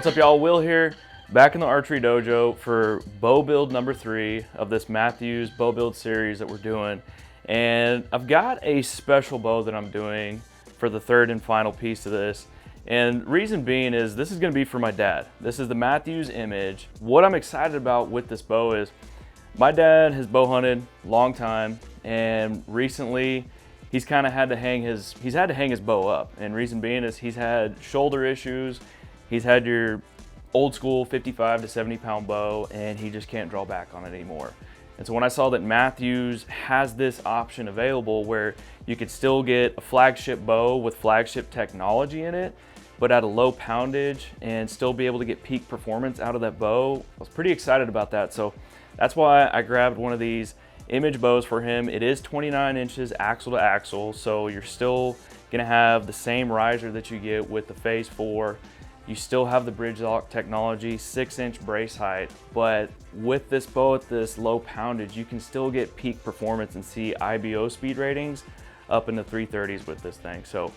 What's up, y'all? Will here, back in the archery dojo for bow build number 3 of this Mathews bow build series that we're doing. And I've got a special bow that I'm doing for the third and final piece of this. And reason being is this is going to be for my dad. This is the Mathews Image. What I'm excited about with this bow is my dad has bow hunted a long time, and recently he's kind of had to hang his bow up. And reason being is he's had shoulder issues. He's had your old school 55 to 70 pound bow, and he just can't draw back on it anymore. And so when I saw that Mathews has this option available where you could still get a flagship bow with flagship technology in it, but at a low poundage and still be able to get peak performance out of that bow, I was pretty excited about that. So that's why I grabbed one of these Image bows for him. It is 29 inches axle to axle, so you're still gonna have the same riser that you get with the Phase 4. You still have the bridge lock technology, 6-inch brace height, but with this bow at this low poundage, you can still get peak performance and see IBO speed ratings up in the 330s with this thing. So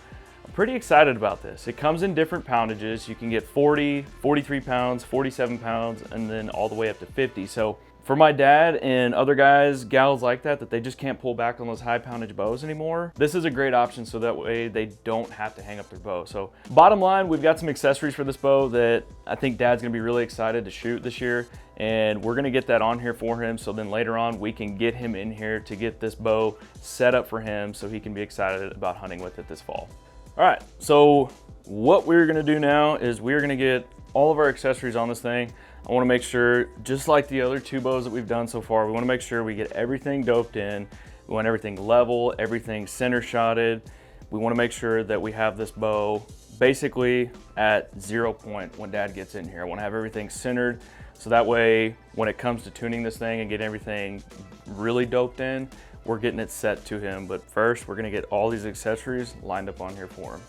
I'm pretty excited about this. It comes in different poundages. You can get 40, 43 pounds, 47 pounds, and then all the way up to 50. So for my dad and other guys, gals like that they just can't pull back on those high poundage bows anymore, this is a great option so that way they don't have to hang up their bow. So bottom line, we've got some accessories for this bow that I think Dad's gonna be really excited to shoot this year, and we're gonna get that on here for him, so then later on we can get him in here to get this bow set up for him so he can be excited about hunting with it this fall. All right, so what we're gonna do now is we're gonna get all of our accessories on this thing. I wanna make sure, just like the other 2 bows that we've done so far, we wanna make sure we get everything doped in. We want everything level, everything center shotted. We wanna make sure that we have this bow basically at 0 point when Dad gets in here. I wanna have everything centered, so that way when it comes to tuning this thing and getting everything really doped in, we're getting it set to him. But first, we're gonna get all these accessories lined up on here for him.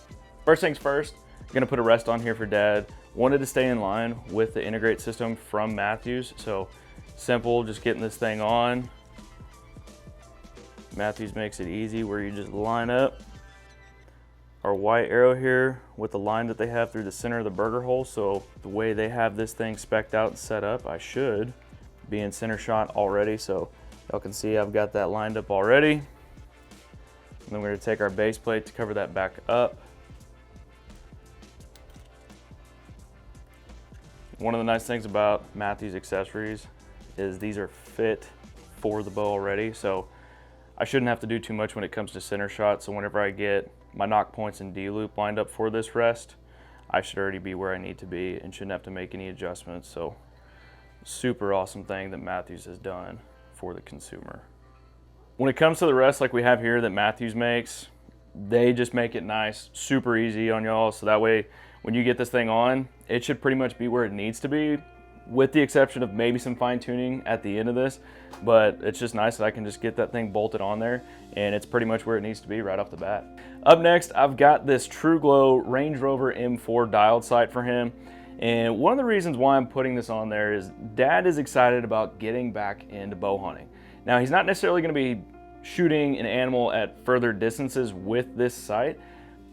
First things first, I'm gonna put a rest on here for Dad. Wanted to stay in line with the integrate system from Mathews, so simple, just getting this thing on. Mathews makes it easy where you just line up our white arrow here with the line that they have through the center of the burger hole. So the way they have this thing spec'd out and set up, I should be in center shot already. So y'all can see I've got that lined up already. And then we're gonna take our base plate to cover that back up. One of the nice things about Mathews accessories is these are fit for the bow already, so I shouldn't have to do too much when it comes to center shot. So whenever I get my knock points and D-loop lined up for this rest, I should already be where I need to be and shouldn't have to make any adjustments. So super awesome thing that Mathews has done for the consumer. When it comes to the rest like we have here that Mathews makes, they just make it nice, super easy on y'all, so that way when you get this thing on, it should pretty much be where it needs to be, with the exception of maybe some fine tuning at the end of this, but it's just nice that I can just get that thing bolted on there and it's pretty much where it needs to be right off the bat. Up next, I've got this True Glow Range Rover M4 dialed sight for him. And one of the reasons why I'm putting this on there is Dad is excited about getting back into bow hunting. Now, he's not necessarily gonna be shooting an animal at further distances with this sight,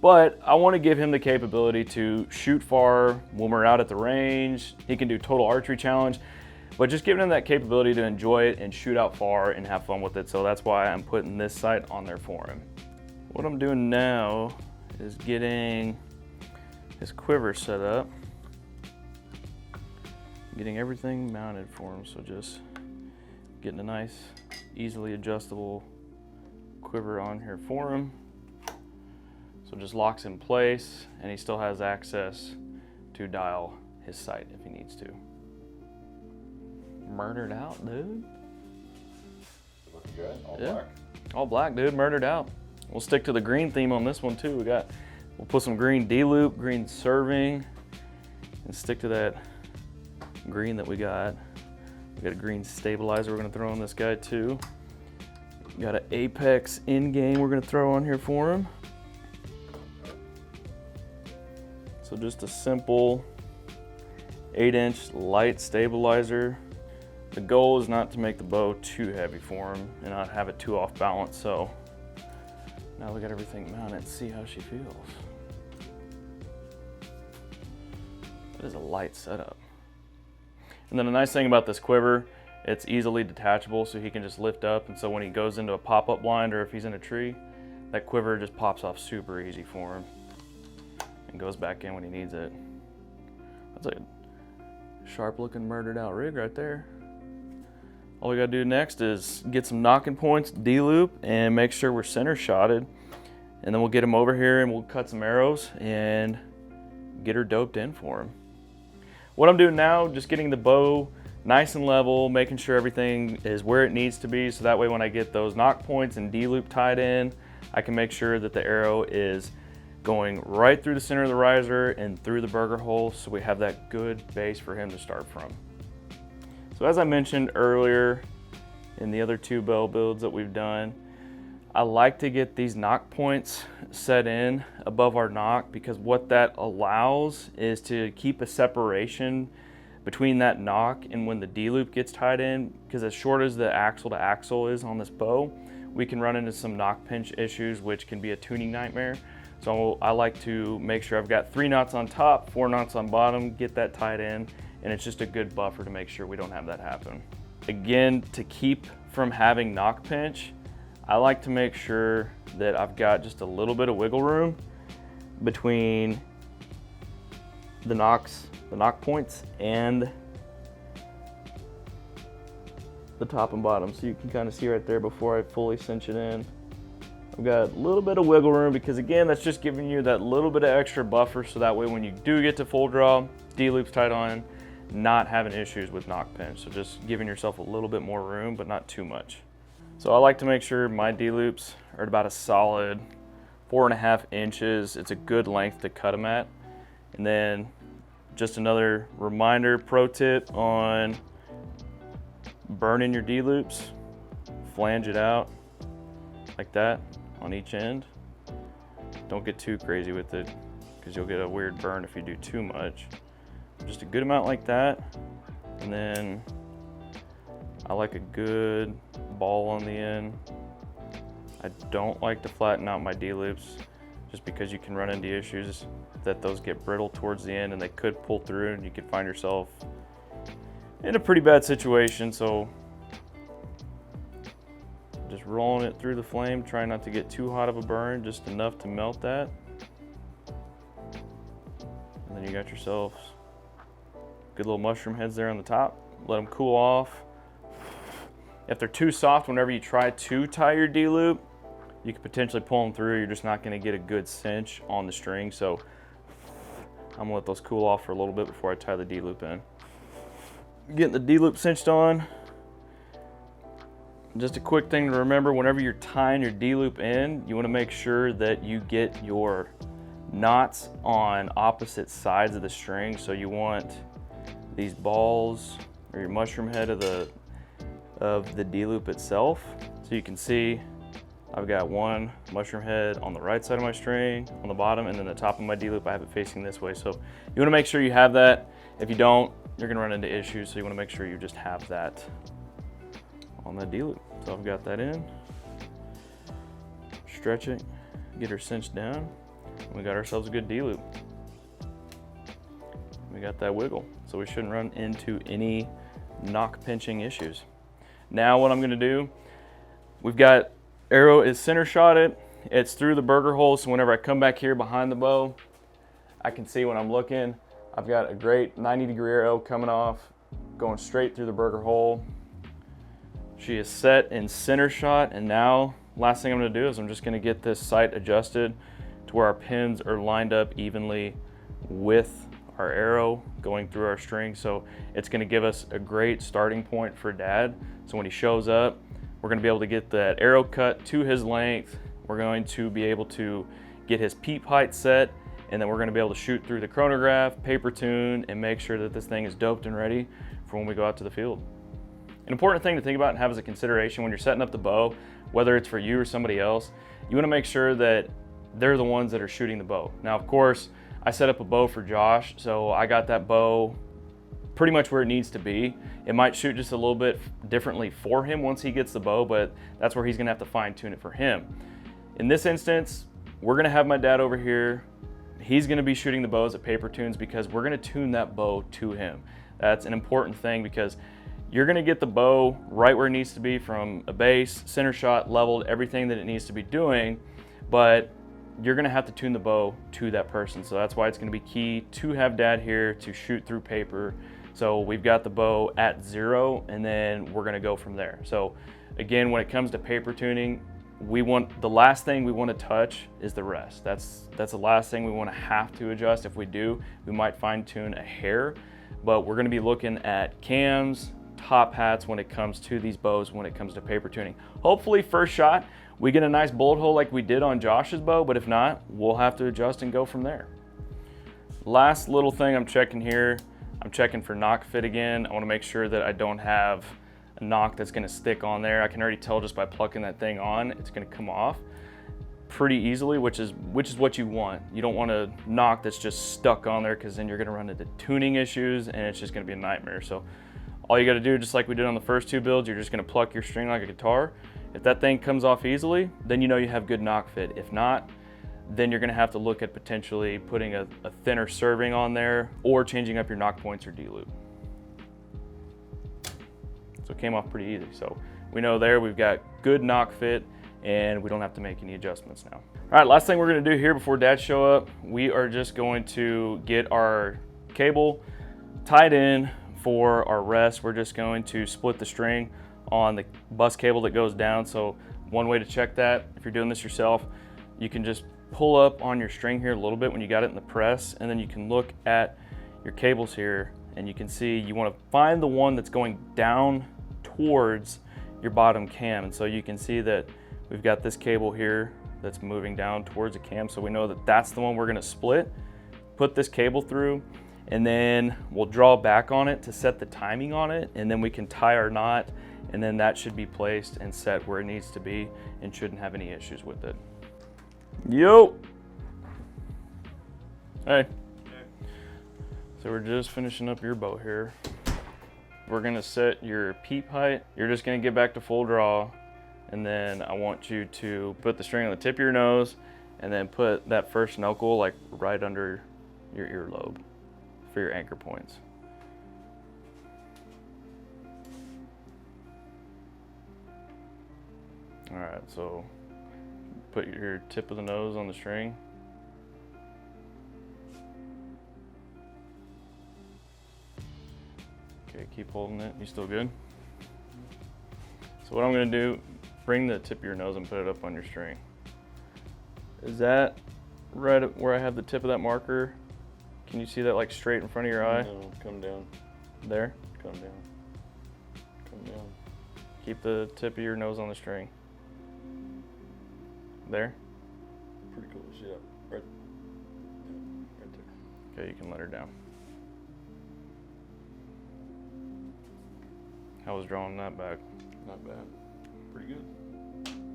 but I want to give him the capability to shoot far when we're out at the range. He can do total archery challenge, but just giving him that capability to enjoy it and shoot out far and have fun with it. So that's why I'm putting this sight on there for him. What I'm doing now is getting his quiver set up, getting everything mounted for him. So just getting a nice, easily adjustable quiver on here for him. So it just locks in place and he still has access to dial his sight if he needs to. Murdered out, dude. Looking good, all black. All black, dude, murdered out. We'll stick to the green theme on this one too. We'll put some green D-loop, green serving, and stick to that green that we got. We got a green stabilizer we're gonna throw on this guy too. We got an Apex in-game we're gonna throw on here for him. So just a simple 8-inch light stabilizer. The goal is not to make the bow too heavy for him and not have it too off balance. So now we got everything mounted. See how she feels. That is a light setup. And then the nice thing about this quiver, it's easily detachable, so he can just lift up, and so when he goes into a pop-up blind or if he's in a tree, that quiver just pops off super easy for him and goes back in when he needs it. That's a sharp looking murdered out rig right there. All we gotta do next is get some knocking points, D-loop, and make sure we're center shotted. And then we'll get him over here and we'll cut some arrows and get her doped in for him. What I'm doing now, just getting the bow nice and level, making sure everything is where it needs to be, so that way when I get those knock points and D-loop tied in, I can make sure that the arrow is going right through the center of the riser and through the burger hole, so we have that good base for him to start from. So as I mentioned earlier in the other 2 bow builds that we've done, I like to get these knock points set in above our knock, because what that allows is to keep a separation between that knock and when the D-loop gets tied in, because as short as the axle to axle is on this bow, we can run into some knock pinch issues, which can be a tuning nightmare. So I like to make sure I've got 3 knots on top, 4 knots on bottom, get that tied in, and it's just a good buffer to make sure we don't have that happen. Again, to keep from having knock pinch, I like to make sure that I've got just a little bit of wiggle room between the knock points and the top and bottom. So you can kind of see right there before I fully cinch it in. I've got a little bit of wiggle room, because again, that's just giving you that little bit of extra buffer, so that way when you do get to full draw, D-loop's tied on, not having issues with knock pinch. So just giving yourself a little bit more room, but not too much. So I like to make sure my D-loops are at about a solid 4.5 inches. It's a good length to cut them at. And then just another reminder, pro tip on burning your D-loops, flange it out like that on each end. Don't get too crazy with it, because you'll get a weird burn if you do too much. Just a good amount like that. And then I like a good ball on the end. I don't like to flatten out my D-loops, just because you can run into issues that those get brittle towards the end and they could pull through and you could find yourself in a pretty bad situation. So just rolling it through the flame, trying not to get too hot of a burn, just enough to melt that. And then you got yourself good little mushroom heads there on the top. Let them cool off. If they're too soft, whenever you try to tie your D-loop, you could potentially pull them through. You're just not going to get a good cinch on the string. So I'm going to let those cool off for a little bit before I tie the D-loop in. Getting the D-loop cinched on. Just a quick thing to remember, whenever you're tying your D-loop in, you want to make sure that you get your knots on opposite sides of the string. So you want these balls or your mushroom head of the D-loop itself. So you can see I've got one mushroom head on the right side of my string, on the bottom, and then the top of my D-loop, I have it facing this way. So you want to make sure you have that. If you don't, you're going to run into issues. So you want to make sure you just have that on the D-loop. So I've got that in. Stretch it, get her cinched down. And we got ourselves a good D-loop. We got that wiggle, so we shouldn't run into any knock pinching issues. Now what I'm going to do, we've got arrow is center shotted. It's through the burger hole, so whenever I come back here behind the bow, I can see when I'm looking, I've got a great 90-degree arrow coming off, going straight through the burger hole. She is set in center shot, and now last thing I'm going to do is I'm just going to get this sight adjusted to where our pins are lined up evenly with our arrow going through our string. So it's going to give us a great starting point for Dad. So when he shows up, we're going to be able to get that arrow cut to his length. We're going to be able to get his peep height set, and then we're going to be able to shoot through the chronograph, paper tune, and make sure that this thing is doped and ready for when we go out to the field. An important thing to think about and have as a consideration when you're setting up the bow, whether it's for you or somebody else, you want to make sure that they're the ones that are shooting the bow. Now, of course, I set up a bow for Josh, so I got that bow pretty much where it needs to be. It might shoot just a little bit differently for him once he gets the bow, but that's where he's going to have to fine tune it for him. In this instance, we're going to have my dad over here. He's gonna be shooting the bows at paper tunes because we're gonna tune that bow to him. That's an important thing because you're gonna get the bow right where it needs to be from a base, center shot, leveled, everything that it needs to be doing, but you're gonna have to tune the bow to that person. So that's why it's gonna be key to have Dad here to shoot through paper. So we've got the bow at 0 and then we're gonna go from there. So again, when it comes to paper tuning, the last thing we want to touch is the rest. That's the last thing we want to have to adjust. If we do, we might fine tune a hair, but we're going to be looking at cams, top hats when it comes to these bows, when it comes to paper tuning. Hopefully first shot, we get a nice bullet hole like we did on Josh's bow, but if not, we'll have to adjust and go from there. Last little thing I'm checking here, I'm checking for knock fit again. I want to make sure that I don't have a knock that's going to stick on there. I can already tell just by plucking that thing on, it's going to come off pretty easily, which is what you want. You don't want a knock that's just stuck on there because then you're going to run into tuning issues and it's just going to be a nightmare. So all you got to do, just like we did on the first 2 builds, you're just going to pluck your string like a guitar. If that thing comes off easily, then you know you have good knock fit. If not, then you're going to have to look at potentially putting a thinner serving on there or changing up your knock points or D-loop. So it came off pretty easy. So we know there we've got good knock fit and we don't have to make any adjustments now. All right, last thing we're gonna do here before Dad show up, we are just going to get our cable tied in for our rest. We're just going to split the string on the bus cable that goes down. So one way to check that, if you're doing this yourself, you can just pull up on your string here a little bit when you got it in the press, and then you can look at your cables here and you can see you want to find the one that's going down towards your bottom cam. And so you can see that we've got this cable here that's moving down towards the cam. So we know that that's the one we're going to split, put this cable through, and then we'll draw back on it to set the timing on it. And then we can tie our knot, and then that should be placed and set where it needs to be and shouldn't have any issues with it. Yo! Hey. So we're just finishing up your bow here. We're gonna set your peep height. You're just gonna get back to full draw, and then I want you to put the string on the tip of your nose and then put that first knuckle like right under your earlobe for your anchor points. All right, so put your tip of the nose on the string. Okay, keep holding it. You still good? So what I'm gonna do, bring the tip of your nose and put it up on your string. Is that right where I have the tip of that marker? Can you see that like straight in front of your eye? No, come down. There? Come down. Come down. Keep the tip of your nose on the string. There? Pretty close, yeah. Right there. Okay, you can let her down. How was drawing that back? Not bad. Pretty good.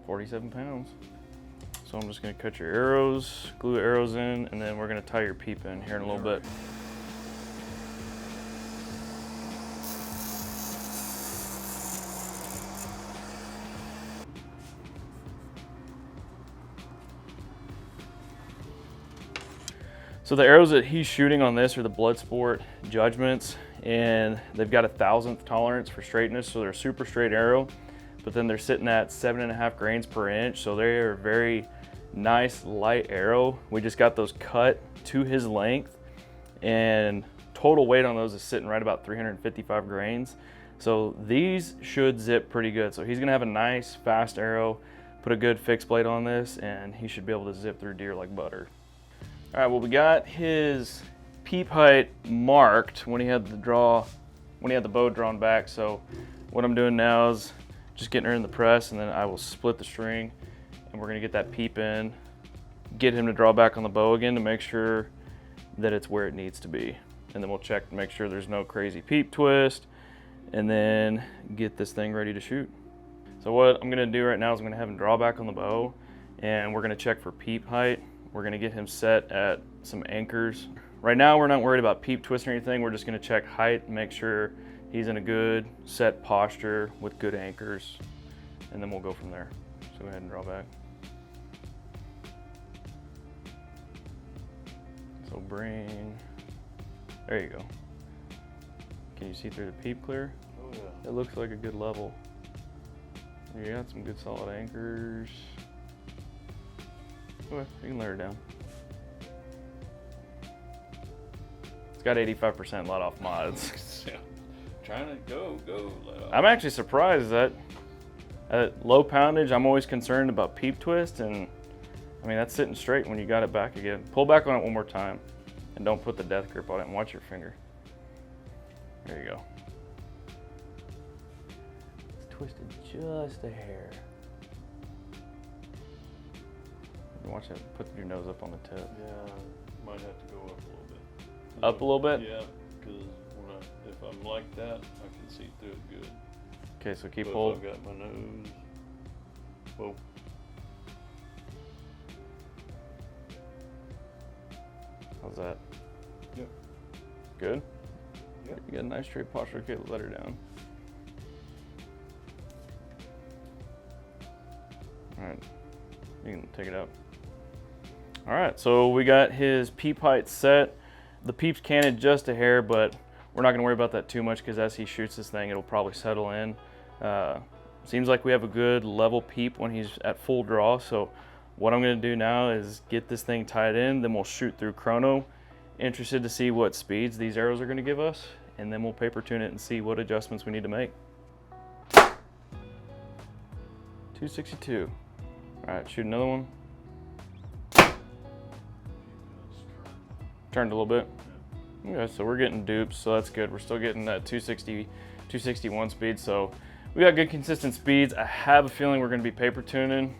47 pounds. So I'm just gonna cut your arrows, glue the arrows in, and then we're gonna tie your peep in here in a little bit. So the arrows that he's shooting on this are the Bloodsport Judgments, and they've got a 1,000th tolerance for straightness, so they're a super straight arrow, but then they're sitting at 7.5 grains per inch, so they are a very nice light arrow. We just got those cut to his length, and total weight on those is sitting right about 355 grains. So these should zip pretty good. So he's gonna have a nice fast arrow, put a good fixed blade on this, and he should be able to zip through deer like butter. All right, well, we got his peep height marked when he had the bow drawn back. So what I'm doing now is just getting her in the press, and then I will split the string, and we're gonna get that peep in, get him to draw back on the bow again to make sure that it's where it needs to be. And then we'll check to make sure there's no crazy peep twist, and then get this thing ready to shoot. So what I'm gonna do right now is I'm gonna have him draw back on the bow, and we're gonna check for peep height. We're gonna get him set at some anchors. Right now, we're not worried about peep twist or anything. We're just gonna check height and make sure he's in a good set posture with good anchors, and then we'll go from there. So go ahead and draw back. bring, there you go. Can you see through the peep clear? Oh yeah. It looks like a good level. You got some good solid anchors. Okay, you can layer it down. It's got 85% let off mods. Yeah. Trying to go. Let off. I'm actually surprised that at low poundage, I'm always concerned about peep twist, and I mean, that's sitting straight when you got it back again. Pull back on it one more time, and don't put the death grip on it, and watch your finger. There you go. It's twisted just a hair. Watch it, put your nose up on the tip. Yeah, might have to go up a little bit. Up a little bit? Yeah, because if I'm like that, I can see through it good. Okay, so keep But hold. I've got my nose. Whoa. How's that? Yep. Good? Yep. You got a nice straight posture. Okay, let her down. All right, you can take it up. All right, so we got his peep height set. The peep's canted just a hair, but we're not gonna worry about that too much because as he shoots this thing, it'll probably settle in. Seems like we have a good level peep when he's at full draw. So what I'm gonna do now is get this thing tied in, then we'll shoot through chrono. Interested to see what speeds these arrows are gonna give us, and then we'll paper tune it and see what adjustments we need to make. 262. All right, shoot another one. Turned a little bit. Okay, so we're getting dupes, so that's good. We're still getting that 260, 261 speed, so we got good consistent speeds. I have a feeling we're gonna be paper tuning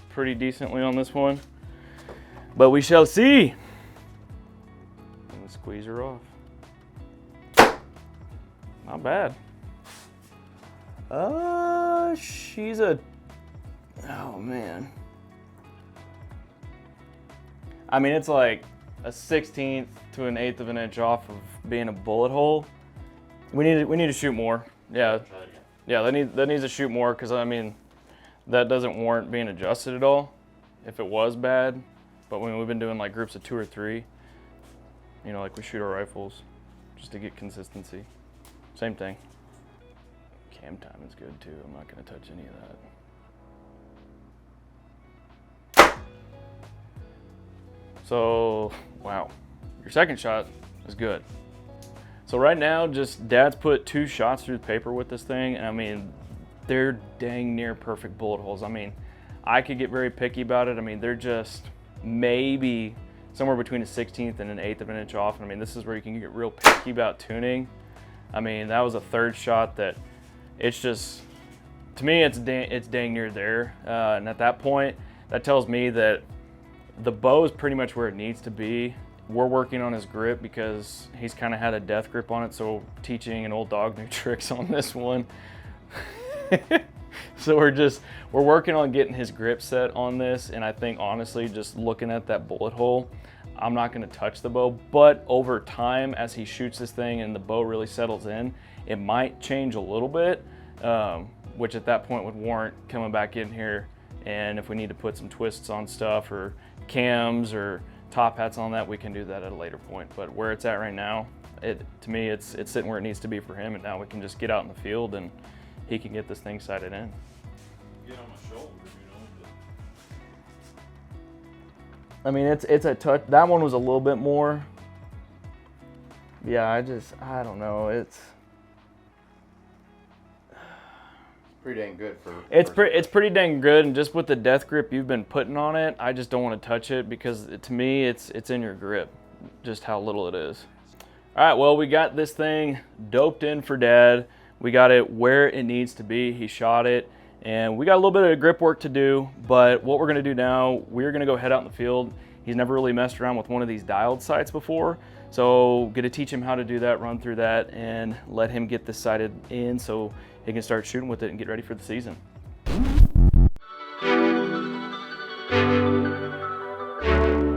pretty decently on this one, but we shall see. And squeeze her off. Not bad. She's a, oh man. I mean, it's like a 1/16 to an 1/8 of an inch off of being a bullet hole. We need to shoot more. Yeah, yeah, that needs to shoot more because I mean, that doesn't warrant being adjusted at all. If it was bad, but when we've been doing like groups of 2 or 3, you know, like we shoot our rifles, just to get consistency. Same thing. Cam time is good too. I'm not gonna touch any of that. So, wow, your second shot is good. So right now, just Dad's put 2 shots through the paper with this thing, and I mean, they're dang near perfect bullet holes. I mean, I could get very picky about it. I mean, they're just maybe somewhere between a 1/16 and an 1/8 of an inch off. And I mean, this is where you can get real picky about tuning. I mean, that was a 3rd shot that it's just, to me, it's dang near there. And at that point, that tells me that the bow is pretty much where it needs to be. We're working on his grip because he's kind of had a death grip on it, so teaching an old dog new tricks on this one. So we're working on getting his grip set on this, and I think honestly, just looking at that bullet hole, I'm not gonna touch the bow, but over time, as he shoots this thing and the bow really settles in, it might change a little bit, which at that point would warrant coming back in here, and if we need to put some twists on stuff or cams or top hats on that, we can do that at a later point. But where it's at right now, to me, it's sitting where it needs to be for him, and now we can just get out in the field and he can get this thing sighted in. Get on my shoulder, you know. I mean, it's a touch. That one was a little bit more. Yeah, I don't know. It's pretty dang good for. It's pretty dang good, and just with the death grip you've been putting on it, I just don't want to touch it because to me, it's in your grip, just how little it is. All right, well, we got this thing doped in for Dad. We got it where it needs to be. He shot it, and we got a little bit of grip work to do, but what we're gonna do now, we're gonna go head out in the field. He's never really messed around with one of these dialed sights before, so gonna teach him how to do that, run through that, and let him get this sighted in so he can start shooting with it and get ready for the season.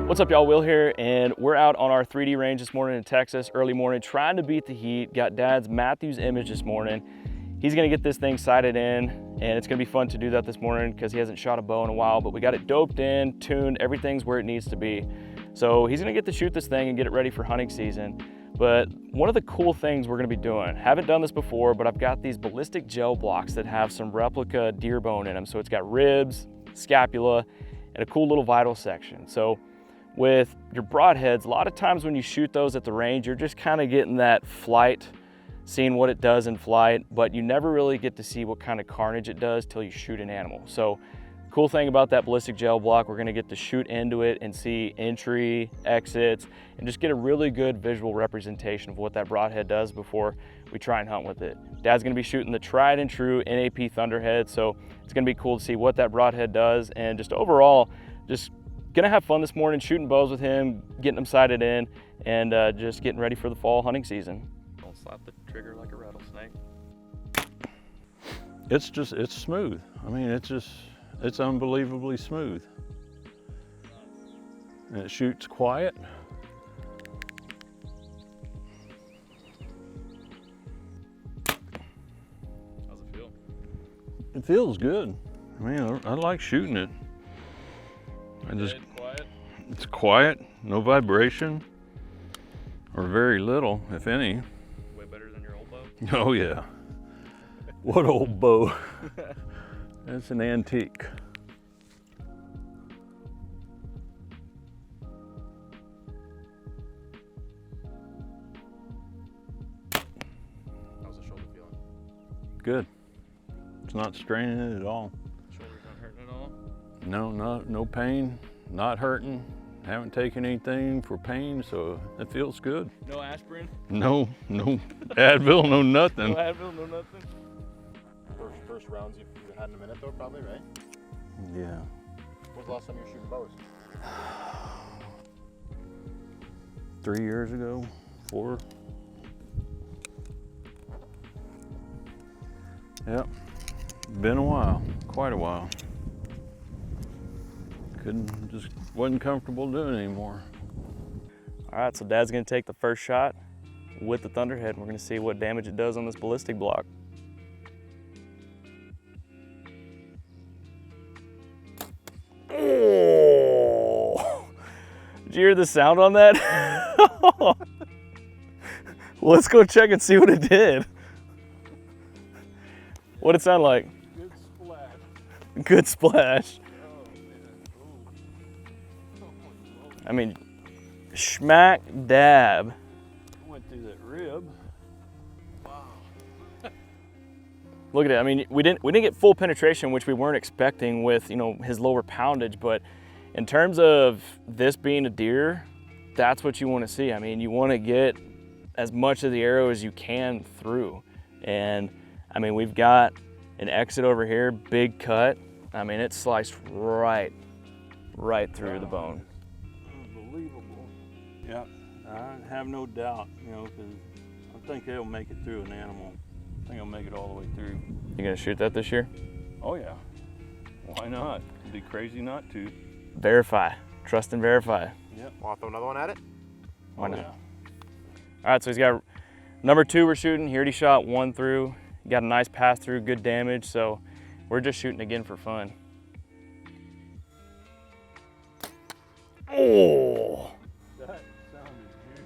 What's up, y'all? Will here, and we're out on our 3D range this morning in Texas, early morning, trying to beat the heat. Got Dad's Mathews Image this morning. He's gonna get this thing sighted in, and it's gonna be fun to do that this morning because he hasn't shot a bow in a while, but we got it doped in, tuned, everything's where it needs to be. So he's gonna get to shoot this thing and get it ready for hunting season. But one of the cool things we're gonna be doing, haven't done this before, but I've got these ballistic gel blocks that have some replica deer bone in them. So it's got ribs, scapula, and a cool little vital section. So with your broadheads, a lot of times when you shoot those at the range, you're just kind of getting that flight, seeing what it does in flight, but you never really get to see what kind of carnage it does till you shoot an animal. So cool thing about that ballistic gel block, we're gonna get to shoot into it and see entry, exits, and just get a really good visual representation of what that broadhead does before we try and hunt with it. Dad's gonna be shooting the tried and true NAP Thunderhead, so it's gonna be cool to see what that broadhead does, and just overall, just gonna have fun this morning shooting bows with him, getting them sighted in, and just getting ready for the fall hunting season. Don't slap the trigger like a rattlesnake. It's smooth. I mean, it's unbelievably smooth. And it shoots quiet. How's it feel? It feels good. I mean, I like shooting it. Quiet? It's quiet, no vibration, or very little, if any. Way better than your old bow? Oh yeah. What old bow? It's an antique. How's the shoulder feeling? Good. It's not straining it at all. Shoulder's not hurting at all? No, no pain, not hurting. Haven't taken anything for pain, so it feels good. No aspirin? No Advil, no nothing. No Advil, no nothing? First rounds you've had in a minute though, probably, right? Yeah. When was the last time you were shooting bows? 3 years ago, 4. Yep, been a while, quite a while. Just wasn't comfortable doing it anymore. All right, so Dad's gonna take the first shot with the Thunderhead. We're gonna see what damage it does on this ballistic block. Oh! Did you hear the sound on that? Well, let's go check and see what it did. What'd it sound like? Good splash. Good splash. Oh man. I mean, smack dab. Went through that rib. Look at it. I mean, we didn't get full penetration, which we weren't expecting with, you know, his lower poundage, but in terms of this being a deer, that's what you want to see. I mean, you want to get as much of the arrow as you can through. And I mean, we've got an exit over here, big cut. I mean, it sliced right through the bone. Unbelievable. Yep, I have no doubt, you know, because I think they'll make it through an animal. I think I'll make it all the way through. You gonna shoot that this year? Oh yeah, why not? It'd be crazy not to. Verify, trust and verify. Yep. Want to throw another one at it? Why not? Yeah. All right, so he's got number 2 we're shooting. He already shot 1 through. Got a nice pass through, good damage. So we're just shooting again for fun. Oh! That sounded juicy.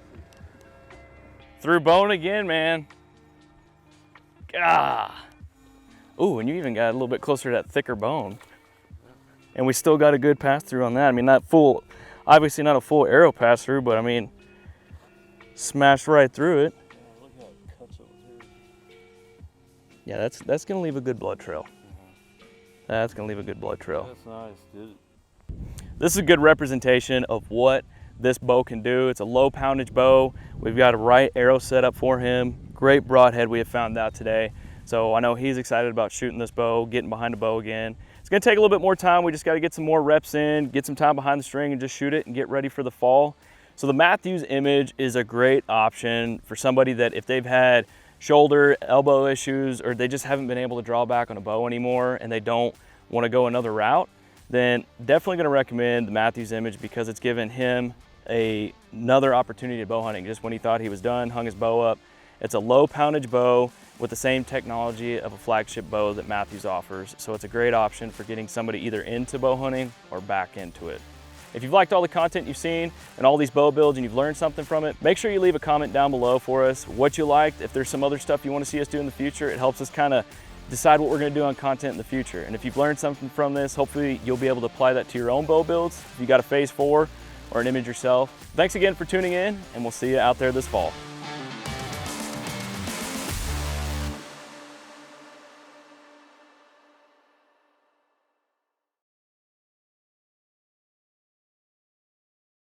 Through bone again, man. Ah. Ooh, and you even got a little bit closer to that thicker bone. And we still got a good pass through on that. I mean, not full, obviously not a full arrow pass through, but I mean, smashed right through it. Yeah, look how it cuts over here. Yeah, that's gonna leave a good blood trail. That's gonna leave a good blood trail. That's nice, dude. This is a good representation of what this bow can do. It's a low poundage bow. We've got a right arrow set up for him. Great broadhead we have found out today. So I know he's excited about shooting this bow, getting behind a bow again. It's gonna take a little bit more time. We just gotta get some more reps in, get some time behind the string and just shoot it and get ready for the fall. So the Mathews Image is a great option for somebody that if they've had shoulder, elbow issues, or they just haven't been able to draw back on a bow anymore and they don't wanna go another route, then definitely gonna recommend the Mathews Image because it's given him another opportunity to bow hunting. Just when he thought he was done, hung his bow up. It's a low poundage bow with the same technology of a Flagship bow that Mathews offers. So it's a great option for getting somebody either into bow hunting or back into it. If you've liked all the content you've seen and all these bow builds and you've learned something from it, make sure you leave a comment down below for us, what you liked, if there's some other stuff you want to see us do in the future. It helps us kind of decide what we're going to do on content in the future. And if you've learned something from this, hopefully you'll be able to apply that to your own bow builds. If you got a phase 4 or an image yourself. Thanks again for tuning in, and we'll see you out there this fall.